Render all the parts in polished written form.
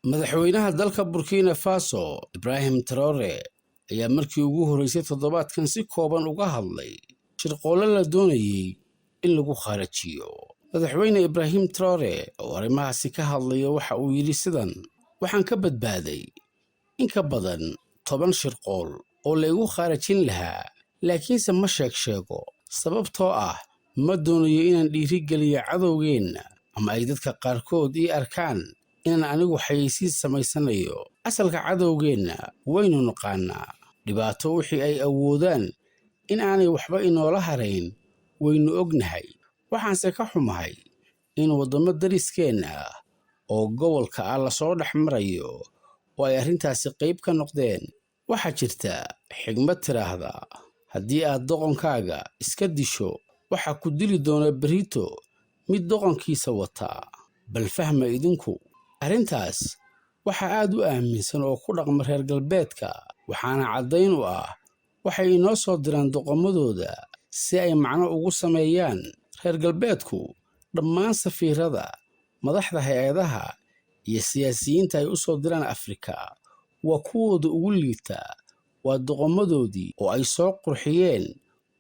madaxweynaha dalka Burkina Faso Ibrahim Traoré ayaa markii ugu horeysay toddobaadkan si kooban uga hadlay shirqoole la doonayay in lagu kharajiyo. madaxweyne Ibrahim Traoré oo arrimahaasi ka hadlaya waxa uu yiri sidan: waxaan ka badbaaday in ka badan 10 shirqool oo lagu kharajin lahaa, laakiinse ma sheego sababtoo ah ma doonayo inaan dhiirigeliyo cadowgeena ama ay dadka qaarkood ii arkaan inaan anigu xayeysiis samaysanayo. asalka cadowgeena waynu naqaanaa, dhibaato wixii ay awoodaan in aanay waxba inoola harayn waynu ognahay. waxaanse ka xumahay in waddamo dariskeena ah oo gobolka ah lasoo dhex marayo oo ay arrintaasi qayb ka noqdeen. waxaa jirta xigmad tiraahda, haddii aad doqonkaaga iska disho waxaa ku dili doona berito mid doqonkiisa wata. bal fahma idinku, arrintaas waxaa aad u aaminsan oo ku dhaqma reer galbeedka, waxaana caddayn u ah waxay inoo soo diraan doqomadooda si ay macno ugu sameeyaan. reer galbeedku dhammaan safiirada, madaxda hay-adaha iyo siyaasiyiinta ay u soo diraan Afrika waa kuwooda ugu liita, waa doqomadoodii oo ay soo qurxiyeen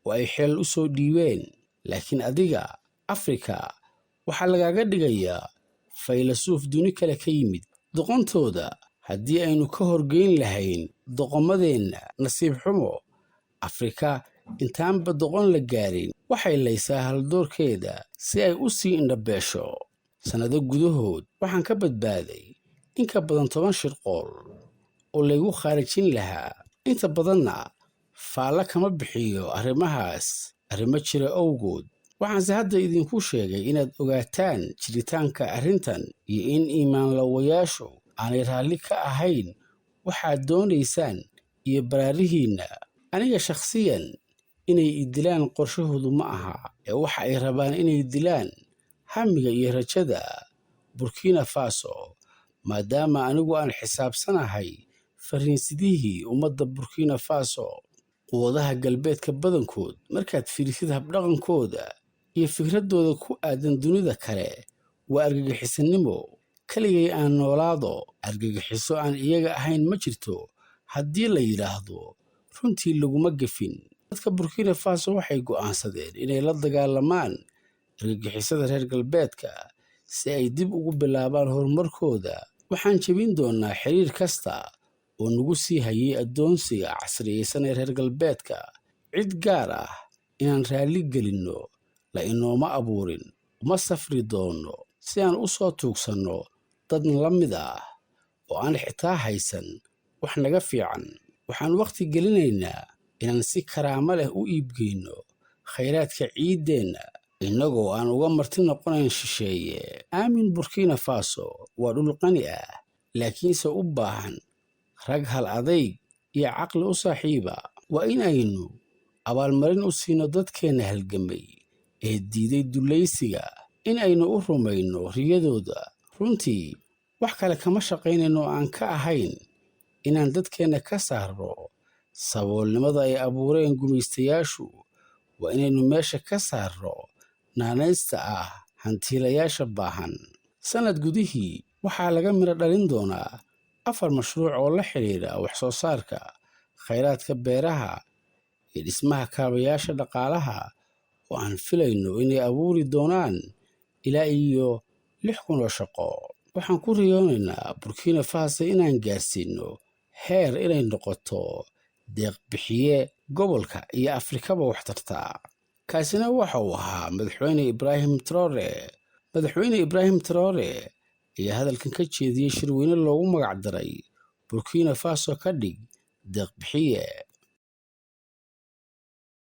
oo ay xeel u soo dhiibeen. laakiin adiga Afrika waxaa lagaaga dhigayaa faylasuuf duni kale ka yimid. doqontooda haddii aynu ka horgeyn lahayn doqomadeenna, nasiib xumo Afrika intaanba doqon la gaarin waxay laysaa haldoorkeeda si ay u sii indhabeesho. sannado gudahood waxaan ka badbaaday in ka badan 10 shirqool oo lagu kharajin lahaa. inta badanna faalla kama bixiyo arrimahaas arrimo jira awgood. waxaanse hadda idinku sheegay inaad ogaataan jiritaanka arrintan iyo in iimaanlawayaashu aanay raalli ka ahayn waxaad doonaysaan iyo baraarihiinna. aniga shakhsiyan inay idilaan qorshahoodu ma aha, ee waxa ay rabaan inay dilaan hamiga iyo rajada Burkina Faso, maadaama anigu aan xisaabsanahay fariinsidihii ummadda Burkina Faso. quwadaha galbeedka badankood markaad fiirisid habdhaqankooda iyo fikradooda ku aadan dunida kale waa argagixisanimo. kaligay aan noolaado, argagixiso aan iyaga ahayn ma jirto haddii la yidhaahdo runtii laguma gefin. dadka Burkina Faso waxay go'aansadeen inay la dagaalamaan argagixisada reer galbeedka si ay dib ugu bilaabaan horumarkooda. waxaan jebin doonaa xiriir kasta oo nagu sii hayay addoonsiga casriyeysan ee reer galbeedka. cid gaar ah inaan raalli gelinno la inooma abuurin. uma safri doono si aan u soo tuugsanno dadna la mid ah oo aan xitaa haysan wax naga fiican. waxaan waqti gelinaynaa inaan si karaamo leh u iibgeyno khayraadka ciiddeenna innagoo aan uga marti noqonayn shisheeye. aamin, Burkina Faso waa dhul qani ah, laakiinse u baahan rag hal adayg iyo caqli u saaxiiba. waa in aynu abaalmarin u siino dadkeenna halgamay ee diiday dulaysiga, in aynu u rumayno riyadooda. runtii wax kale kama shaqaynayno aan ka ahayn inaan dadkeenna ka saarno saboolnimada ay abuureen gumaystayaashu. waa inaynu meesha ka saarno naanaysta ah hantiilayaasha baahan. sannad gudihii waxaa laga midho dhalin doonaa 4 mashruuc oo la xiriira wax soo saarka khayraadka beeraha iyo dhismaha kaabayaasha dhaqaalaha oo aan filayno inay abuuri doonaan ilaa iyo 6,000 oo shaqo. waxaan ku riyoonaynaa Burkina Faso inaan gaarsiino heer inay noqoto deeq bixiye gobolka iyo Afrikaba wax tarta. kaasina waxa uu ahaa madaxweyne Ibrahim Traoré. madaxweyne Ibrahim Traoré ayaa hadalkan ka jeediyey shirweyne loogu magac daray Burkina Faso ka dhig deeq bixiye.